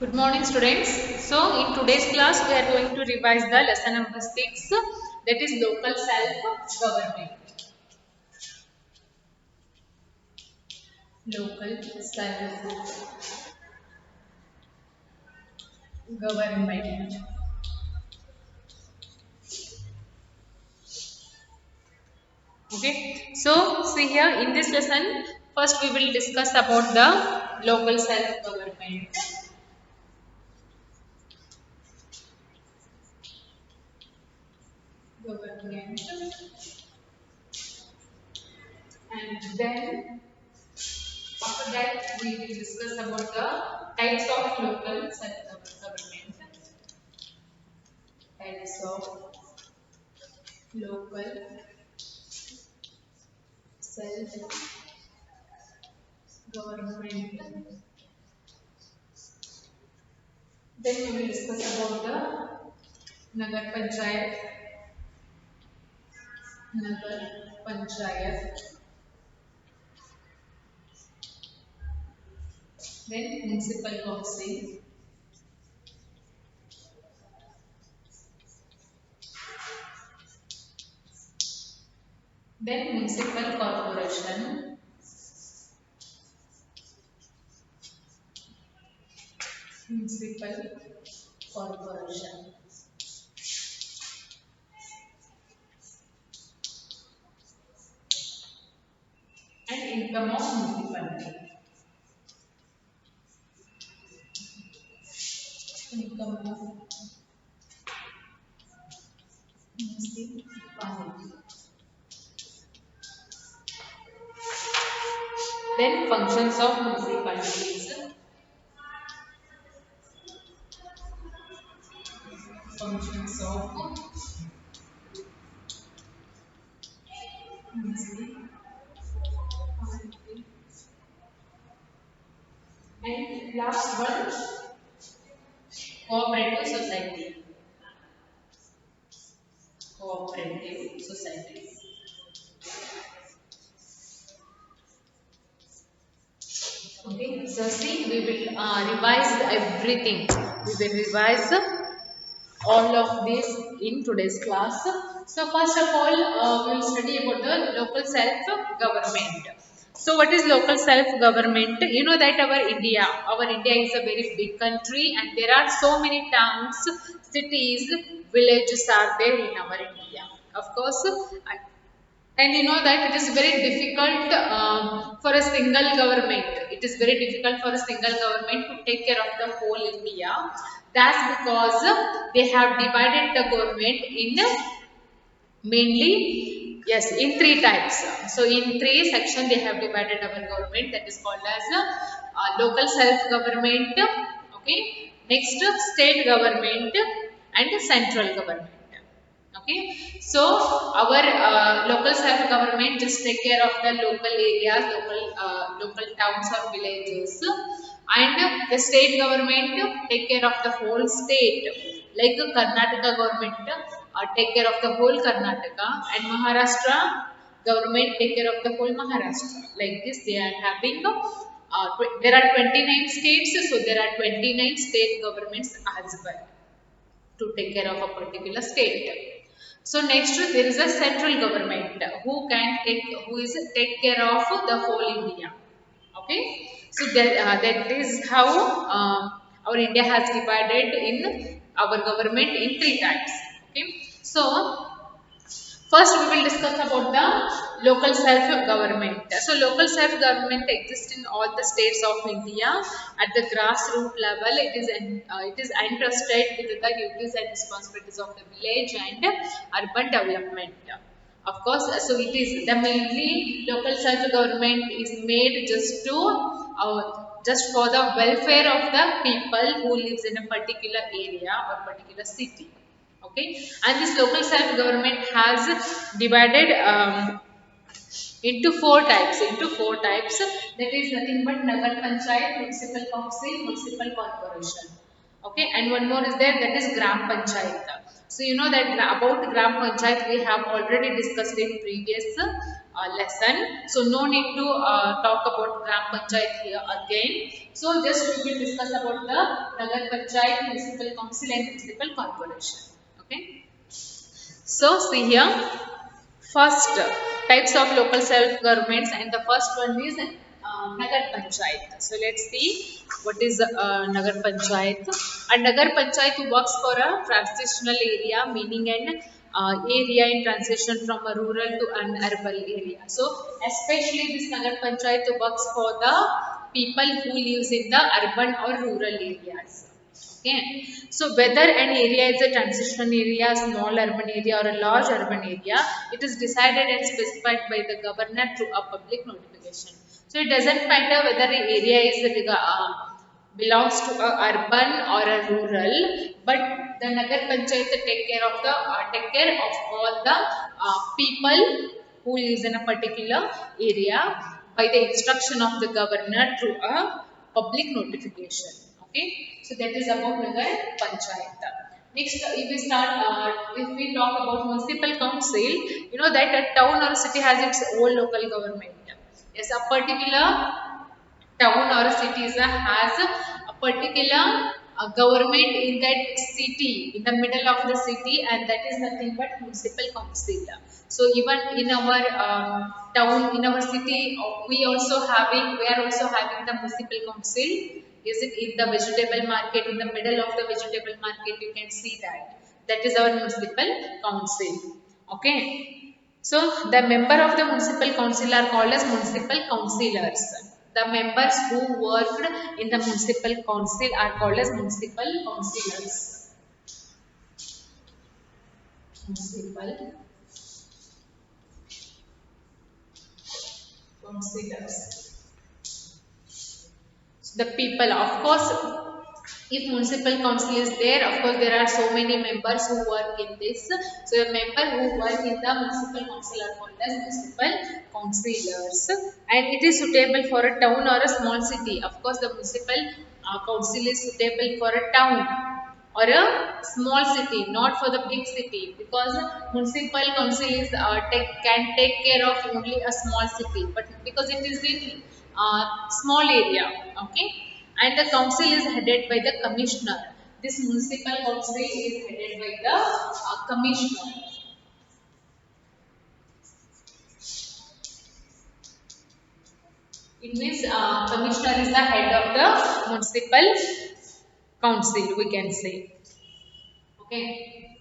Good morning, students. So, in today's class, we are going to revise the lesson number 6, that is local self-government. Local self-government. Okay. So, see here in this lesson, first we will discuss about the local self-government. Government. And then after that, we will discuss about the types of local self-government. Types of local self-government. Then we will discuss about the Nagar Panchayat, Nagar Panchayat, then Municipal Council, then Municipal Corporation, Municipal Corporation, and income of municipality. Income of municipality. Then functions of municipalities. Functions of municipality. And last one, cooperative society. Cooperative society. Okay, so see, we will revise everything. We will revise all of this in today's class. So first of all, we will study about the local self-government. So what is local self-government? You know that our India is a very big country and there are so many towns, cities, villages are there in our India. Of course, and you know that it is very difficult for a single government. It is very difficult for a single government to take care of the whole India. That's because they have divided the government in mainly, yes, in three types. So in three sections they have divided our government, that is called as local self-government. Okay, next state government and central government. Okay, so our local self-government just take care of the local areas, local towns or villages, and the state government take care of the whole state. Like Karnataka government take care of the whole Karnataka, and Maharashtra government take care of the whole Maharashtra. Like this, they are having. There are 29 states, so there are 29 state governments as well to take care of a particular state. So next there is a central government who is take care of the whole India. Okay, so that is how our India has divided in our government in three types. Okay, so first, we will discuss about the local self-government. So, local self-government exists in all the states of India. At the grassroots level, it is entrusted with the duties and responsibilities of the village and urban development. Of course, so it is the mainly local self-government is made just for the welfare of the people who lives in a particular area or particular city. Okay, and this local self-government has divided into four types. That is nothing but Nagar Panchayat, Municipal Council, Municipal Corporation. Okay, and one more is there, that is Gram Panchayat. So you know that about Gram Panchayat we have already discussed in previous lesson. So no need to talk about Gram Panchayat here again. So just we will discuss about the Nagar Panchayat, Municipal Council and Municipal Corporation. Okay. So see here, first types of local self-governments, and the first one is Nagar Panchayat. So let's see what is Nagar Panchayat. A Nagar Panchayat works for a transitional area, meaning an area in transition from a rural to an urban area. So especially this Nagar Panchayat works for the people who lives in the urban or rural areas. Okay. So whether an area is a transition area, a small urban area or a large urban area, it is decided and specified by the governor through a public notification. So it doesn't matter whether the area is belongs to a urban or a rural, but the Nagar Panchayat take care of all the people who lives in a particular area by the instruction of the governor through a public notification. Okay, so that is about Nagar Panchayat. Next, if we talk about municipal council, you know that a town or a city has its own local government. Yes, a particular town or a city has a particular government in that city, in the middle of the city, and that is nothing but municipal council. So even in our town, in our city, we are also having the municipal council. Is it in the vegetable market, in the middle of the vegetable market? You can see that. That is our municipal council. Okay. So the member of the municipal council are called as municipal councillors. The members who worked in the municipal council are called as municipal councillors. Municipal councillors. The people, of course, if municipal council is there, of course there are so many members who work in this. So a member who work in the municipal council are called as municipal councillors, and it is suitable for a town or a small city. Of course the municipal council is suitable for a town or a small city, not for the big city, because municipal council is can take care of only a small city, but because it is in small area. Okay, and the council is headed by the commissioner. This municipal council is headed by the commissioner. It means commissioner is the head of the municipal council, we can say. Okay.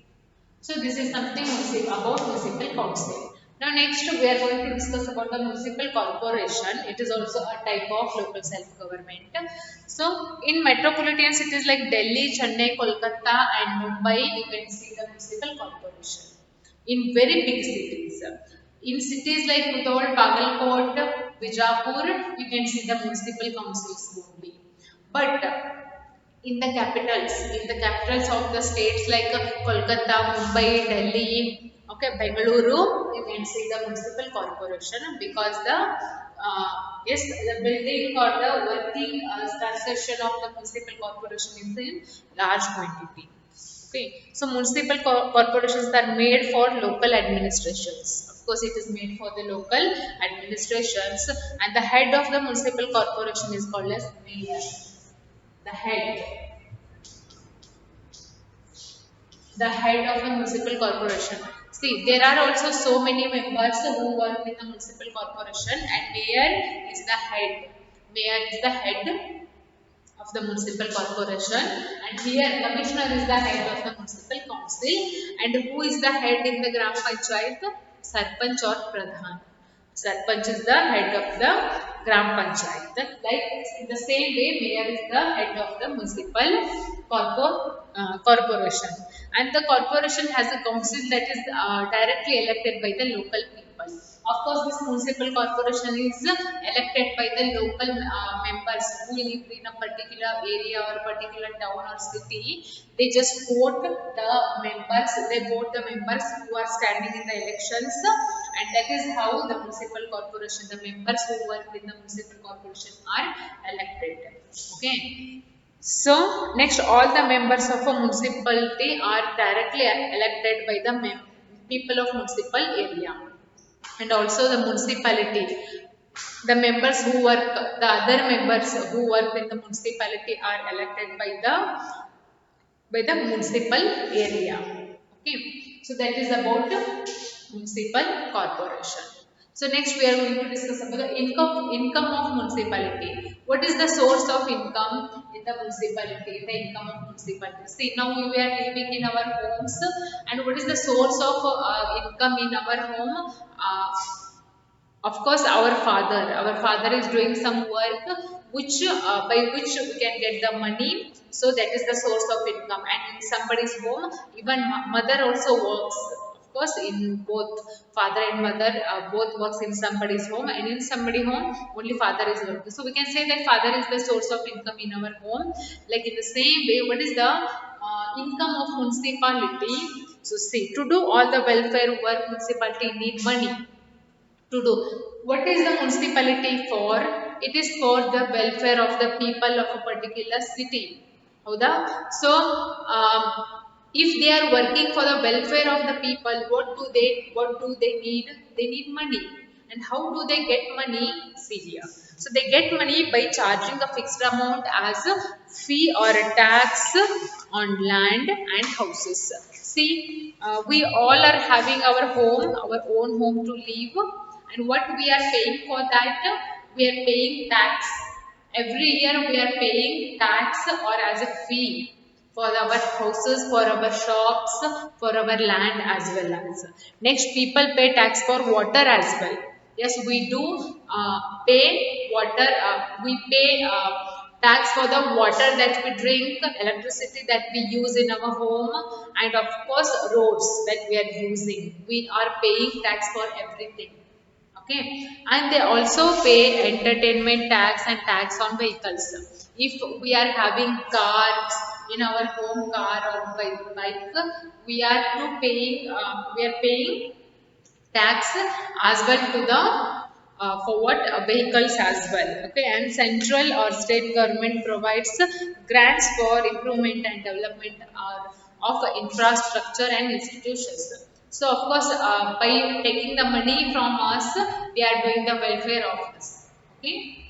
So this is something about municipal council. Now next we are going to discuss about the municipal corporation. It is also a type of local self-government. So in metropolitan cities like Delhi, Chennai, Kolkata and Mumbai, you can see the municipal corporation. In very big cities. In cities like Mudhol, Bagalkot, Bijapur, you can see the municipal councils only. But in the capitals of the states like Kolkata, Mumbai, Delhi, okay, Bengaluru, you can see the municipal corporation, because the building or the working transaction of the municipal corporation is in large quantity. Okay, so municipal corporations are made for local administrations. Of course, it is made for the local administrations, and the head of the municipal corporation is called as mayor. The head of the municipal corporation. See, there are also so many members who work in the municipal corporation, and mayor is the head. Mayor is the head of the municipal corporation, and here commissioner is the head of the municipal council. And who is the head in the Gram Panchayat? Sarpanch or Pradhan. Sarpanch is the head of the Gram Panchayat. Like in the same way, mayor is the head of the municipal corporation. And the corporation has a council that is directly elected by the local people. Of course, this municipal corporation is elected by the local members who live in a particular area or particular town or city. They just vote the members. They vote the members who are standing in the elections, and that is how the municipal corporation, the members who work in the municipal corporation, are elected. Okay. So next, all the members of a municipality are directly elected by the people of municipal area. and also the municipality. The members who work, the other members who work in the municipality are elected by the municipal area. Okay, so that is about municipal corporation. So next we are going to discuss about the income of municipality. What is the source of income in the municipality? The income of municipality. See, now we are living in our homes, and what is the source of income in our home? Of course, our father is doing some work which by which we can get the money. So that is the source of income. And in somebody's home, even mother also works. Of course, in both father and mother both works in somebody's home, and in somebody's home only father is working. So we can say that father is the source of income in our home. Like in the same way, what is the income of municipality? So see, to do all the welfare work, municipality need money to do. What is the municipality for? It is for the welfare of the people of a particular city. Howda? So, if they are working for the welfare of the people, what do they need? They need money. And how do they get money? See here. So they get money by charging a fixed amount as a fee or a tax on land and houses. See, we all are having our home, our own home to live, and what we are paying for that? We are paying tax. Every year we are paying tax or as a fee for our houses, for our shops, for our land as well as. Next, people pay tax for water as well. Yes, we do pay water. We pay tax for the water that we drink, electricity that we use in our home, and of course roads that we are using. We are paying tax for everything. Okay, and they also pay entertainment tax and tax on vehicles. If we are having cars in our home, car or bike, we are paying tax as well to the for what vehicles as well. Okay, and central or state government provides grants for improvement and development of infrastructure and institutions. So of course, by taking the money from us, they are doing the welfare of us. Okay,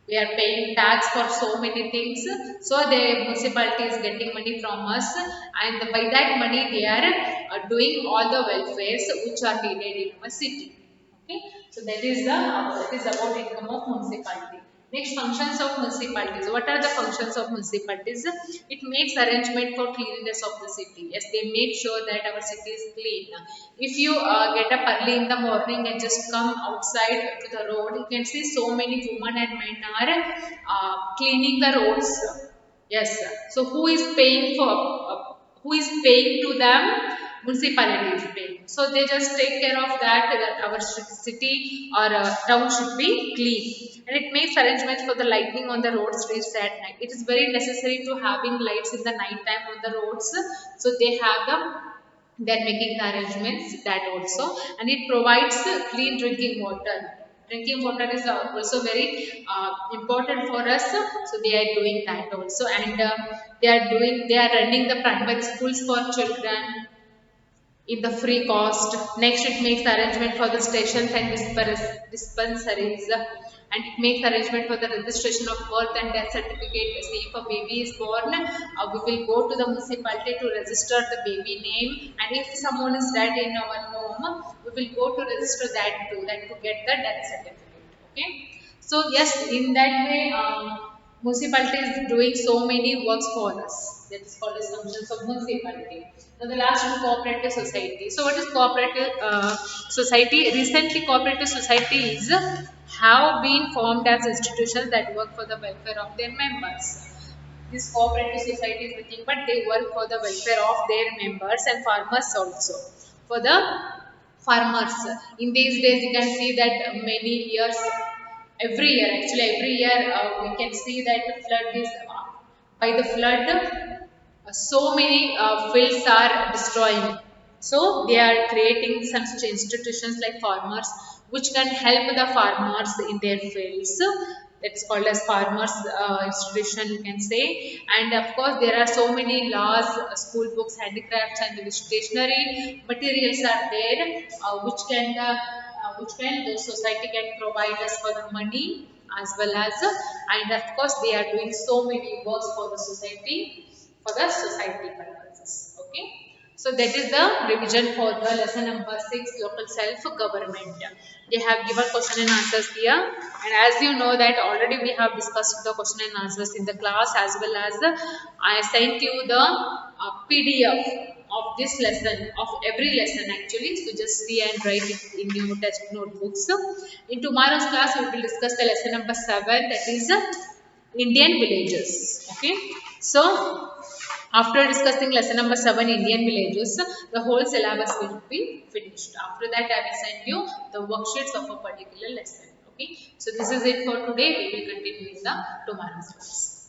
we are paying tax for so many things, so the municipality is getting money from us, and by that money they are doing all the welfares which are needed in our city. Okay, so that is about income of municipality. Next, functions of municipalities. What are the functions of municipalities? It makes arrangement for cleanliness of the city. Yes, they make sure that our city is clean. If you get up early in the morning and just come outside to the road, you can see so many women and men are cleaning the roads. Yes. So who is paying to them? Municipality is paying. So they just take care of that our city or town should be clean. And it makes arrangements for the lighting on the road streets at night. It is very necessary to having lights in the night time on the roads. So they're making the arrangements that also, and it provides clean drinking water. Drinking water is also very important for us, so they are doing that also. And they are running the primary schools for children in the free cost. Next, it makes arrangement for the stations and dispensaries, and it makes arrangement for the registration of birth and death certificate. See, if a baby is born, we will go to the municipality to register the baby name, and if someone is dead in our home, we will go to register that too, that to get the death certificate. Okay, so yes, in that way. Municipality is doing so many works for us. That is called as functions of municipality. Now the last one, cooperative society. So what is cooperative society? Recently, cooperative societies have been formed as institutions that work for the welfare of their members. This cooperative society is nothing but they work for the welfare of their members and farmers also. For the farmers, in these days you can see that many years, every year we can see that the flood is by the flood so many fields are destroying. So they are creating some institutions like farmers which can help the farmers in their fields. That's called as farmers institution, you can say. And of course there are so many laws, school books, handicrafts and the stationery materials are there, which can the society can provide us for the money as well as and of course they are doing so many works for the society purposes. Okay, so that is the revision for the lesson number 6, local self-government. They have given question and answers here, and as you know that already we have discussed the question and answers in the class, as well as I sent you the PDF of this lesson, of every lesson actually. So just see and write it in your test notebooks. In tomorrow's class, we will discuss the lesson number 7, that is Indian villages. Okay, so after discussing lesson number 7, Indian villages, the whole syllabus will be finished. After that, I will send you the worksheets of a particular lesson. Okay, so this is it for today. We will continue in the tomorrow's class.